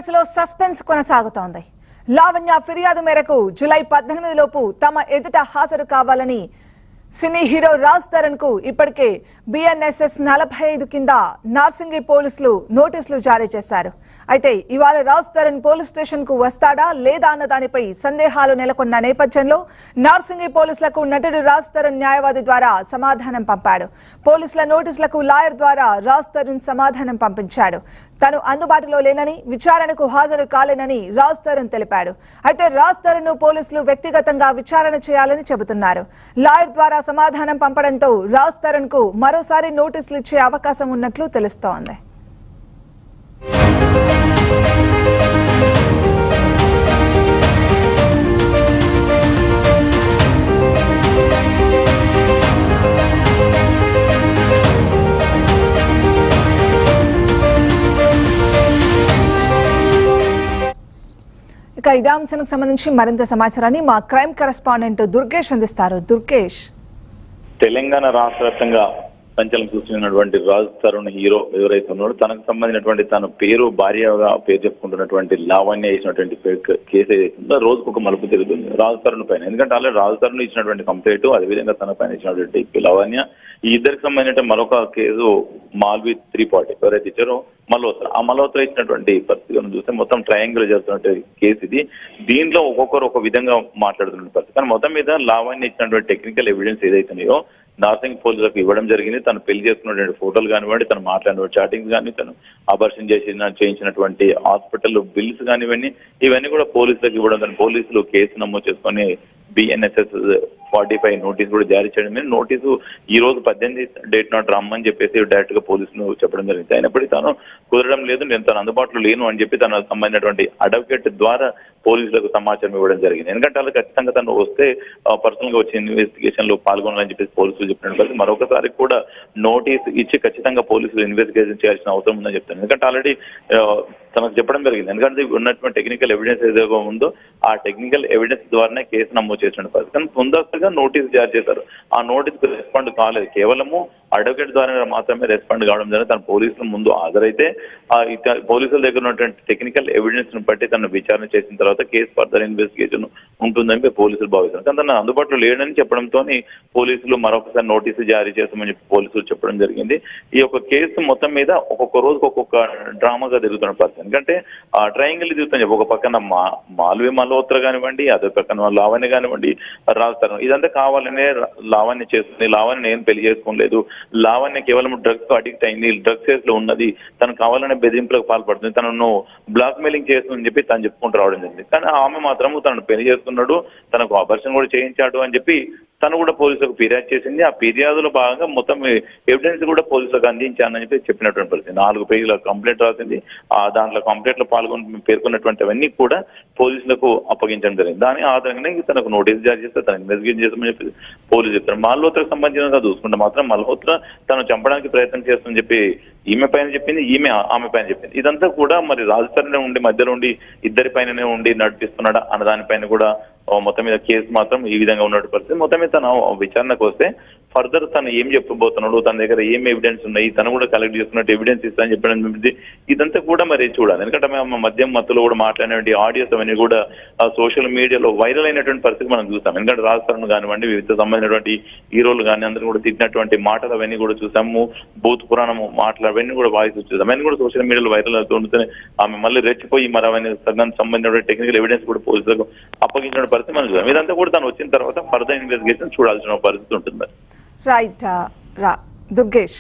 కేసులో సస్పెన్స్ కొనసాగుతోంది. లావణ్య ఫిర్యాదు మేరకు జూలై 18 లోపు తమ ఎదుట హాజరు కావాలని సినీ హీరో రాజ్ తరుణ్ కు ఇప్పటికే BNSS 45 కింద నార్సింగి పోలీసులు నోటీసులు జారీ చేశారు. అయితే ఇవాళ రాజ్ తరుణ్ పోలీస్ స్టేషన్ కు వస్తాడా లేదా అన్న దానిపై సందేహాలు నెలకొన్న నేపథ్యంలో నార్సింగి పోలీసులకు నటుడు రాజ్ తరుణ్ న్యాయవాది ద్వారా సమాధానం పంపాడు. పోలీసుల నోటీసులకు లాయర్ ద్వారా రాజ్ తరుణ్ సమాధానం పంపించాడు. తను అందుబాటులో లేనని, విచారణకు హాజరు కాలేనని రాజ్ తరుణ్ తెలిపాడు. అయితే రాజ్ తరుణ్ ను పోలీసులు వ్యక్తిగతంగా విచారణ చేయాలని చెబుతున్నారు. లాయర్ ద్వారా సమాధానం పంపడంతో రాజ్ తరుణ్ కు మరోసారి నోటీసులు ఇచ్చే అవకాశం ఉన్నట్లు తెలుస్తోంది. ఇక ఇదే అంశానికి సంబంధించి మరింత సమాచారాన్ని మా క్రైమ్ కరెస్పాండెంట్ దుర్గేష్ అందిస్తారు. దుర్గేష్, తెలంగాణ రాష్ట్ర వ్యాప్తంగా సంచలనం చూస్తున్నటువంటి రాజ్ తరుణ్ హీరో ఎవరైతే ఉన్నాడో తనకు సంబంధించినటువంటి తన భార్యగా పేరు చెప్పుకుంటున్నటువంటి లావణ్య ఇచ్చినటువంటి కేసు ఏదైతుందో రోజుకు ఒక మలుపు తిరుగుతుంది రాజ్ తరుణ్ పైన. ఎందుకంటే ఆల్రెడీ రాజ్ తరుణ్ ఇచ్చినటువంటి కంప్లైంట్, అదేవిధంగా తన పైన ఇచ్చినటువంటి లావణ్య, ఈ ఇద్దరికి సంబంధించిన మరొక కేసు మాల్వి 340 ఎవరైతే ఇచ్చారో మల్హోత్రా, ఆ మల్హోత్రా ఇచ్చినటువంటి పరిస్థితులను చూస్తే మొత్తం ట్రయాంగిల్ జరుగుతున్నటువంటి కేసు ఇది. దీంట్లో ఒక్కొక్కరు ఒక విధంగా మాట్లాడుతున్న పరిస్థితి. కానీ మొత్తం మీద లావణ్య ఇచ్చినటువంటి టెక్నికల్ ఎవిడెన్స్ ఏదైతున్నాయో నార్సింగ్ పోలీసులకు ఇవ్వడం జరిగింది. తను పెళ్లి చేసుకున్నటువంటి ఫోటోలు కానివ్వండి, తను మాట్లాడిన చాటింగ్స్ కానీ, తను అబర్షన్ చేయించినటువంటి హాస్పిటల్ బిల్స్ కానివ్వండి, ఇవన్నీ కూడా పోలీసులకు ఇవ్వడం. దాని పోలీసులు కేసు నమోదు చేసుకొని BNSS 45 నోటీసు కూడా జారీ చేయడం. నోటీసు ఈ రోజు 18 డేట్ నాట్ రమ్మని చెప్పేసి డైరెక్ట్ గా పోలీసులు చెప్పడం జరిగింది. అయినప్పటికీ తాను కుదరడం లేదు, నేను తను అందుబాటులో లేను అని చెప్పి తనకు సంబంధించినటువంటి అడ్వకేట్ ద్వారా పోలీసులకు సమాచారం ఇవ్వడం జరిగింది. ఎందుకంటే వాళ్ళు ఖచ్చితంగా తను వస్తే పర్సనల్ గా వచ్చి ఇన్వెస్టిగేషన్ లో పాల్గొనాలని చెప్పేసి పోలీసులు చెప్పినట్టు మరొకసారి కూడా నోటీసు ఇచ్చి ఖచ్చితంగా పోలీసులు ఇన్వెస్టిగేషన్ చేయాల్సిన అవసరం ఉందని చెప్తాను. ఎందుకంటే ఆల్రెడీ తనకు చెప్పడం జరిగింది. ఎందుకంటే ఉన్నటువంటి టెక్నికల్ ఎవిడెన్స్ ఏదైతే ఉందో ఆ టెక్నికల్ ఎవిడెన్స్ ద్వారానే కేసు నమోదు చేసిన పరిస్థితి. కానీ ముందస్తుగా నోటీసు జారీ చేశారు. ఆ నోటీసుకు రెస్పాండ్ కాలేదు, కేవలము అడ్వకేట్ ద్వారా మాత్రమే రెస్పాండ్ కావడం జరిగింది. తన పోలీసుల ముందు హాజరైతే పోలీసుల దగ్గర ఉన్నటువంటి టెక్నికల్ ఎవిడెన్స్ ను బట్టి తను విచారణ చేసిన తర్వాత కేసు ఫర్దర్ ఇన్వెస్టిగేషన్ ఉంటుందని పోలీసులు భావిస్తారు. కానీ తను అందుబాటులో లేడని చెప్పడంతో పోలీసులు మరొకసారి నోటీసు జారీ చేస్తామని చెప్పి పోలీసులు చెప్పడం జరిగింది. ఈ యొక్క కేసు మొత్తం మీద ఒక్కొక్క రోజుకు ఒక్కొక్క డ్రామాగా తిరుగుతున్న పరిస్థితి. ఎందుకంటే ఆ ట్రయాంగిల్ తిరుగుతాను చెప్పి ఒక పక్కన మాల్వి మల్హోత్రా కానివ్వండి, అదే పక్కన లావణ్య కానివ్వండి, రాజ్ తరుణ్, ఇదంతా కావాలనే లావణ్య చేస్తుంది. లావణ్య నేను పెళ్లి చేసుకోలేదు, లావణ్య కేవలం డ్రగ్స్ అడిక్ట్ అయింది, డ్రగ్స్ కేసులో ఉన్నది, తను కావాలనే బెదిరింపులకు పాల్పడుతుంది, తనను బ్లాక్ మెయిలింగ్ చేస్తుందని చెప్పి తను చెప్పుకుంటూ రావడం జరిగింది. కానీ ఆమె మాత్రం తనను పెళ్లి చేసుకున్నాడు, తనకు ఆపరేషన్ కూడా చేయించాడు అని చెప్పి తను కూడా పోలీసులకు ఫిర్యాదు చేసింది. ఆ ఫిర్యాదులో భాగంగా మొత్తం ఎవిడెన్స్ కూడా పోలీసులకు అందించానని చెప్పి చెప్పినటువంటి పరిస్థితి. 4 పేజీల కంప్లైంట్ రాసింది. దాంట్లో కంప్లైంట్ లో పేర్కొన్నటువంటివన్నీ కూడా పోలీసులకు అప్పగించడం జరిగింది. దాని ఆధారంగానే తనకు నోటీసు జారీ చేస్తే తను ఇన్వెస్టిగేట్ చేస్తామని చెప్పి పోలీసు చెప్తారు. మల్హోత్రాకు సంబంధించిన చూసుకుంటే మాత్రం మల్హోత్రా తను చంపడానికి ప్రయత్నం చేస్తుందని చెప్పి ఈమె పైన చెప్పింది, ఈమె ఆమె పైన చెప్పింది. ఇదంతా కూడా మరి రాజస్థాన్లో ఉండి మధ్యలో ఉండి ఇద్దరి పైననే ఉండి నడిపిస్తున్నాడా అన్న దానిపైన కూడా మొత్తం మీద కేసు మాత్రం ఈ విధంగా ఉన్నట్టు పరిస్థితి. మొత్తం మీద తను విచారణకు వస్తే ఫర్దర్ తను ఏం చెప్పబోతున్నాడు, తన దగ్గర ఏం ఎవిడెన్స్ ఉన్నాయి, తను కూడా కలెక్ట్ చేసుకున్నట్టు ఎవిడెన్స్ ఇస్తానని చెప్పడం, ఇదంతా కూడా మరి చూడాలి. ఎందుకంటే మేము మద్యం మత్తులో కూడా మాట్లాడినటువంటి ఆడియోస్ అవన్నీ కూడా సోషల్ మీడియాలో వైరల్ అయినటువంటి పరిస్థితి మనం చూస్తాం. ఎందుకంటే రాజ్ తరుణ్ కానివ్వండి, వివిధ సంబంధించినటువంటి హీరోలు కానీ అందరూ కూడా తిట్టినటువంటి మాటలు అవన్నీ కూడా చూసాము. భూత్ పురాణం మాటలు అవన్నీ కూడా వాయిస్ చూసాం. అవన్నీ కూడా సోషల్ మీడియాలో వైరల్ అవుతుంటే ఆమె మళ్ళీ రెచ్చిపోయి మరి అవన్నీ సంబంధించినటువంటి టెక్నికల్ ఎవిడెన్స్ కూడా పోలీసులకు అప్పగించిన పరిస్థితి మనం చూసాం. ఇదంతా కూడా తను వచ్చిన తర్వాత ఫర్దర్ ఇన్వెస్టిగేషన్ చూడాల్సిన పరిస్థితి ఉంటుంది. రైట్ దుర్గేష్.